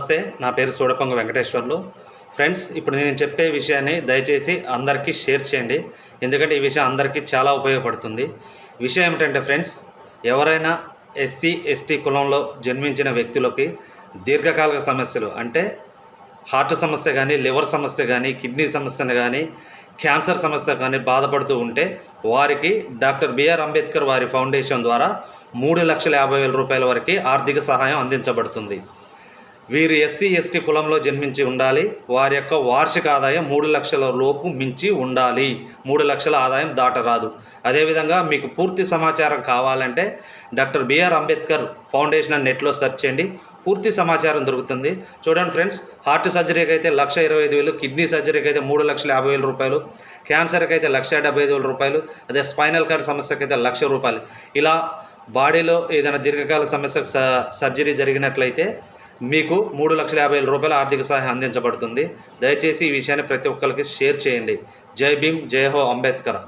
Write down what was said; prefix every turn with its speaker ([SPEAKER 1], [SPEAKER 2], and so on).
[SPEAKER 1] నమస్తే, నా పేరు సూడపంగు వెంకటేశ్వర్లు. ఫ్రెండ్స్, ఇప్పుడు నేను చెప్పే విషయాన్ని దయచేసి అందరికీ షేర్ చేయండి. ఎందుకంటే ఈ విషయం అందరికీ చాలా ఉపయోగపడుతుంది. విషయం ఏమిటంటే ఫ్రెండ్స్, ఎవరైనా ఎస్సీ ఎస్టీ కులంలో జన్మించిన వ్యక్తులకి దీర్ఘకాలిక సమస్యలు అంటే హార్ట్ సమస్య కానీ, లివర్ సమస్య కానీ, కిడ్నీ సమస్యను కానీ, క్యాన్సర్ సమస్య కానీ బాధపడుతూ ఉంటే వారికి డాక్టర్ బిఆర్ అంబేద్కర్ వారి ఫౌండేషన్ ద్వారా 3,50,000 రూపాయల వరకు ఆర్థిక సహాయం అందించబడుతుంది. వీరు ఎస్సీ ఎస్టీ కులంలో జన్మించి ఉండాలి. వారి యొక్క వార్షిక ఆదాయం 3 లక్షల లోపు మించి ఉండాలి. 3 లక్షల ఆదాయం దాటరాదు. అదేవిధంగా మీకు పూర్తి సమాచారం కావాలంటే డాక్టర్ బిఆర్ అంబేద్కర్ ఫౌండేషన్ అని నెట్లో సెర్చ్ చేయండి, పూర్తి సమాచారం దొరుకుతుంది. చూడండి ఫ్రెండ్స్, హార్ట్ సర్జరీకి అయితే 1,25,000, కిడ్నీ సర్జరీకి అయితే 3,50,000 రూపాయలు, క్యాన్సర్కి అయితే 1,75,000 రూపాయలు, అదే స్పైనల్ కార్డ్ సమస్యకి అయితే 1,00,000 రూపాయలు. ఇలా బాడీలో ఏదైనా దీర్ఘకాల సమస్య సర్జరీ జరిగినట్లయితే మీకు 3,50,000 రూపాయల ఆర్థిక సహాయం అందించబడుతుంది. దయచేసి ఈ విషయాన్ని ప్రతి ఒక్కరికి షేర్ చేయండి. జై భీమ్, జై హో అంబేద్కర్.